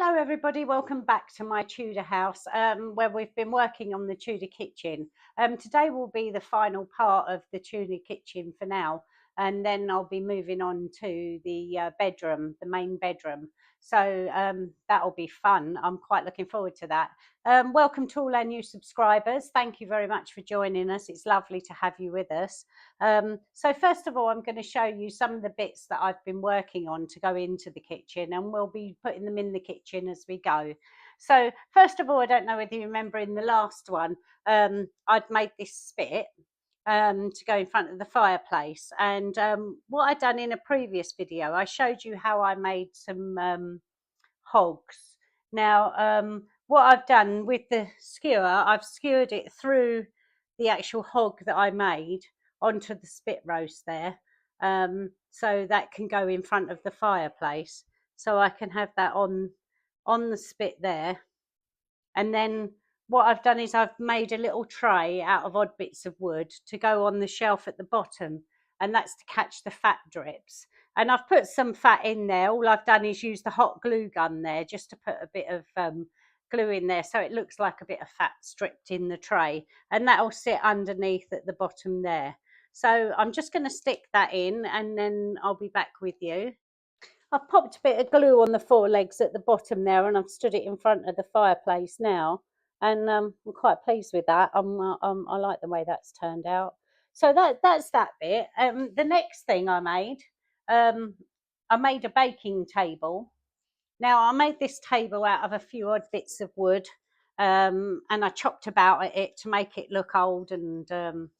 Hello everybody, welcome back to my Tudor house where we've been working on the Tudor kitchen. Today will be the final part of the Tudor kitchen for now, and then I'll be moving on to the bedroom, the main bedroom. So that'll be fun. I'm quite looking forward to that. Welcome to all our new subscribers. Thank you very much for joining us. It's lovely to have you with us. So first of all, I'm going to show you some of the bits that I've been working on to go into the kitchen, and we'll be putting them in the kitchen as we go. So first of all, I don't know whether you remember in the last one, I'd made this spit to go in front of the fireplace. And what I'd done in a previous video, I showed you how I made some hogs. Now, what I've done with the skewer, I've skewered it through the actual hog that I made onto the spit roast there, so that can go in front of the fireplace. So I can have that on the spit there. And then what I've done is I've made a little tray out of odd bits of wood to go on the shelf at the bottom, and that's to catch the fat drips. And I've put some fat in there. All I've done is use the hot glue gun there just to put a bit of glue in there so it looks like a bit of fat stripped in the tray, and that'll sit underneath at the bottom there. So I'm just going to stick that in and then I'll be back with you. I've popped a bit of glue on the four legs at the bottom there, and I've stood it in front of the fireplace now, and I'm quite pleased with that. I like the way that's turned out. So that's that bit. The next thing I made a baking table. Now I made this table out of a few odd bits of wood, and I chopped about it to make it look old and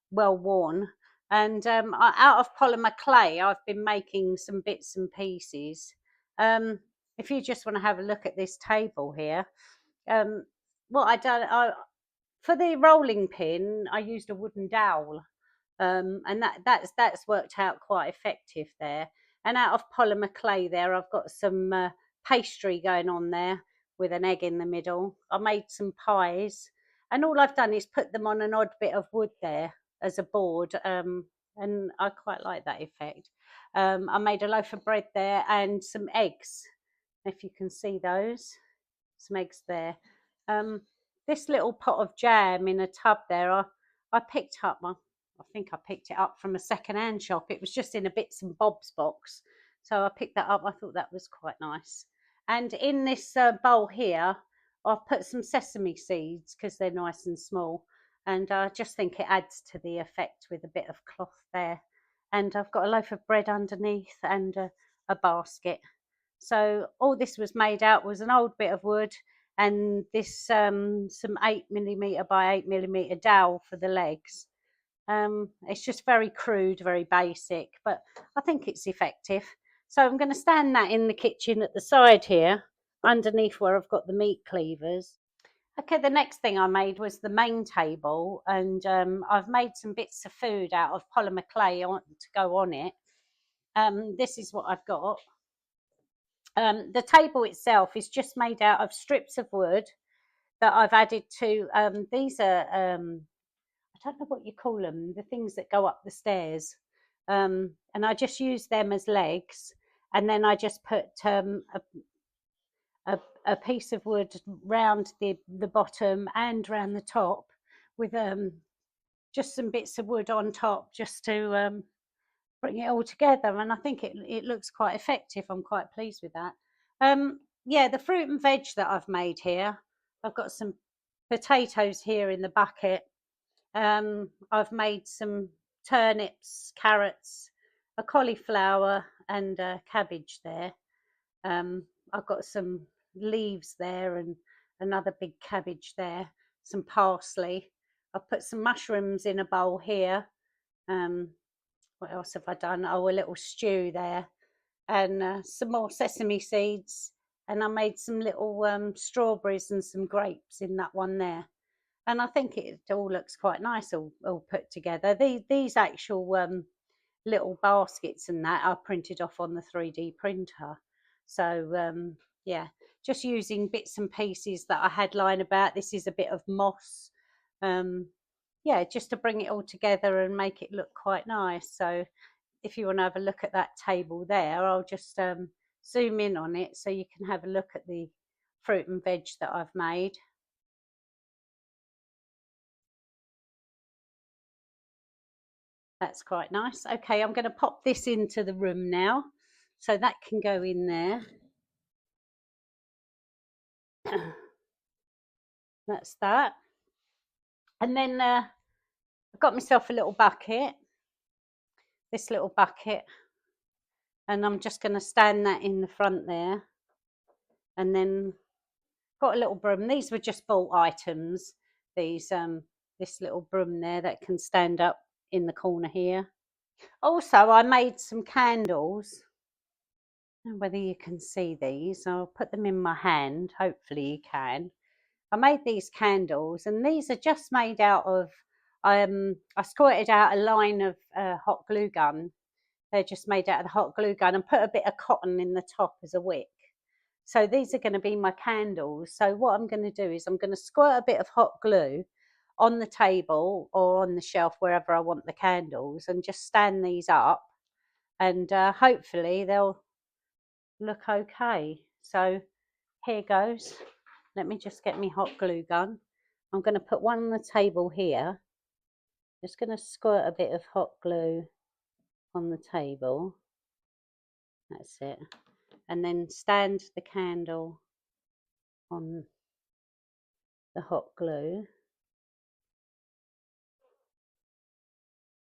well worn. And out of polymer clay, I've been making some bits and pieces. If you just want to have a look at this table here, um, what for the rolling pin, I used a wooden dowel, and that's worked out quite effective there. And out of polymer clay there, I've got some pastry going on there with an egg in the middle. I made some pies, and all I've done is put them on an odd bit of wood there as a board, and I quite like that effect. I made a loaf of bread there and some eggs, if you can see those, some eggs there. This little pot of jam in a tub there, I picked up. I think I picked it up from a second-hand shop. It was just in a bits and bobs box, so I picked that up. I thought that was quite nice. And in this bowl here, I've put some sesame seeds because they're nice and small, and I just think it adds to the effect with a bit of cloth there. And I've got a loaf of bread underneath and a basket. So all this was made out was an old bit of wood and this some 8mm by 8mm dowel for the legs. It's just very crude, very basic, but I think it's effective. So I'm going to stand that in the kitchen at the side here, underneath where I've got the meat cleavers. Okay, the next thing I made was the main table, and I've made some bits of food out of polymer clay to go on it. This is what I've got. The table itself is just made out of strips of wood that I've added to, these are, I don't know what you call them, the things that go up the stairs. And I just use them as legs. And then I just put a piece of wood round the bottom and round the top with just some bits of wood on top just to bring it all together, and I think it looks quite effective. I'm quite pleased with that. Yeah, the fruit and veg that I've made here, I've got some potatoes here in the bucket. I've made some turnips, carrots, a cauliflower and a cabbage there. I've got some leaves there and another big cabbage there, some parsley. I've put some mushrooms in a bowl here. What else have I done? Oh, a little stew there, and some more sesame seeds. And I made some little strawberries and some grapes in that one there. And I think it all looks quite nice, all put together. These actual little baskets and that are printed off on the 3D printer. So yeah, just using bits and pieces that I had lying about. This is a bit of moss. Yeah, just to bring it all together and make it look quite nice. So if you want to have a look at that table there, I'll just zoom in on it so you can have a look at the fruit and veg that I've made. That's quite nice. Okay, I'm going to pop this into the room now. So that can go in there. That's that. And then I've got myself a little bucket, this little bucket, and I'm just going to stand that in the front there. And then got a little broom. These were just bought items. These this little broom there that can stand up in the corner here. Also, I made some candles. I don't know whether you can see these. I'll put them in my hand. Hopefully you can. I made these candles, and these are just made out of, I squirted out a line of hot glue gun. They're just made out of the hot glue gun, and put a bit of cotton in the top as a wick. So these are going to be my candles. So what I'm going to do is I'm going to squirt a bit of hot glue on the table or on the shelf, wherever I want the candles, and just stand these up, and hopefully they'll look okay. So here goes. Let me just get my hot glue gun. I'm going to put one on the table here. Just going to squirt a bit of hot glue on the table. That's it. And then stand the candle on the hot glue.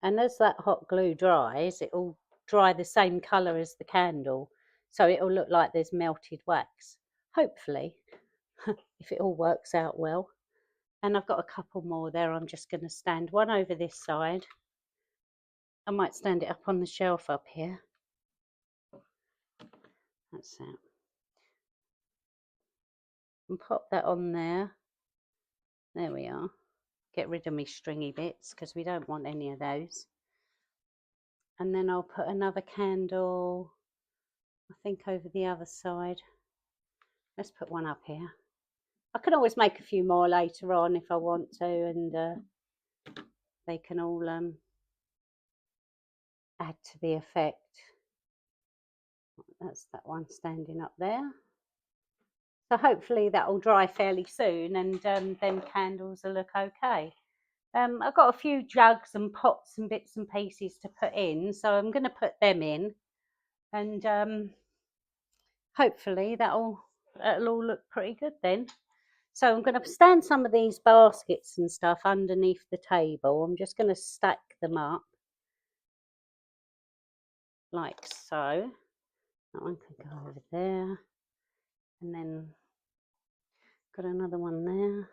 And as that hot glue dries, it will dry the same colour as the candle. So it will look like there's melted wax. Hopefully, if it all works out well. And I've got a couple more there. I'm just going to stand one over this side. I might stand it up on the shelf up here. That's it. And pop that on there. There we are. Get rid of my stringy bits because we don't want any of those. And then I'll put another candle, I think, over the other side. Let's put one up here. I can always make a few more later on if I want to, and they can all add to the effect. That's that one standing up there. So hopefully that will dry fairly soon, and them candles will look okay. I've got a few jugs and pots and bits and pieces to put in, so I'm going to put them in, and hopefully that'll all look pretty good then. So I'm going to stand some of these baskets and stuff underneath the table. I'm just going to stack them up like so. That one can go over there. And then got another one there.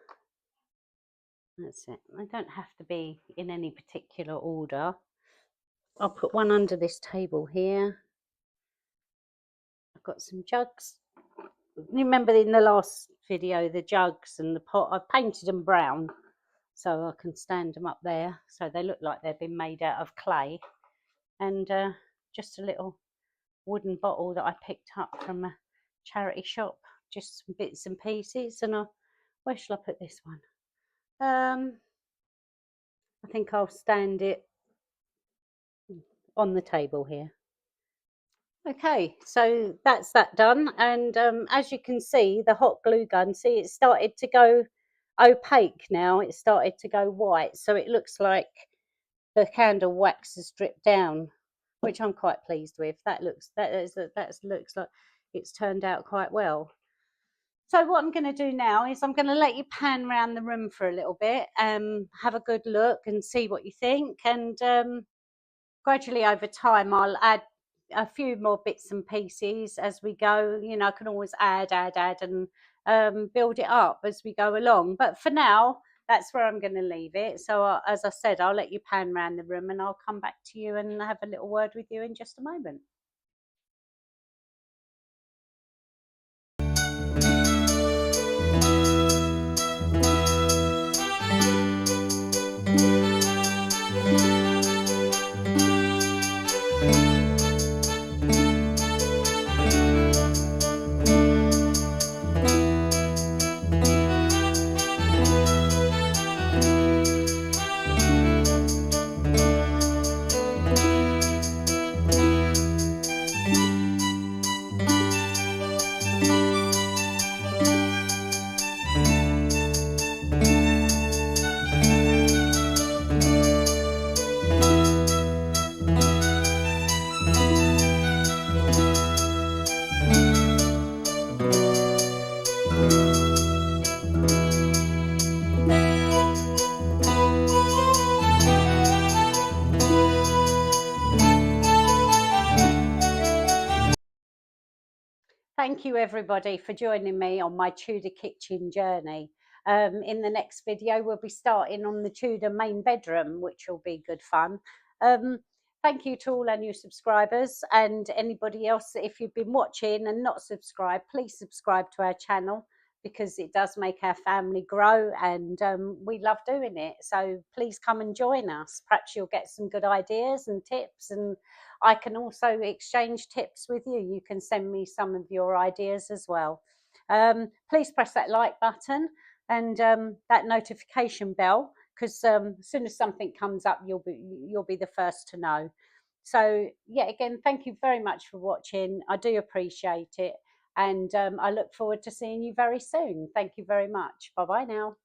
That's it. They don't have to be in any particular order. I'll put one under this table here. I've got some jugs. Remember in the last video, the jugs and the pot, I've painted them brown so I can stand them up there. So they look like they've been made out of clay. And just a little wooden bottle that I picked up from a charity shop. Just some bits and pieces. And where shall I put this one? I think I'll stand it on the table here. Okay, so that's that done, and as you can see, the hot glue gun, see, it started to go opaque now. It started to go white, so it looks like the candle wax has dripped down, which I'm quite pleased with. That looks like it's turned out quite well. So what I'm going to do now is I'm going to let you pan around the room for a little bit, have a good look and see what you think, and gradually over time I'll add a few more bits and pieces as we go. You know, I can always add and build it up as we go along. But for now, that's where I'm going to leave it. So as I said, I'll let you pan around the room and I'll come back to you and have a little word with you in just a moment. thank you everybody for joining me on my Tudor kitchen journey. In the next video, we'll be starting on the Tudor main bedroom, which will be good fun. Thank you to all our new subscribers, and anybody else, if you've been watching and not subscribed, please subscribe to our channel, because it does make our family grow, and we love doing it. So please come and join us. Perhaps you'll get some good ideas and tips, and I can also exchange tips with you. You can send me some of your ideas as well. Please press that like button and that notification bell, because as soon as something comes up, you'll be the first to know. So yeah, again, thank you very much for watching. I do appreciate it, and I look forward to seeing you very soon. Thank you very much. Bye bye now.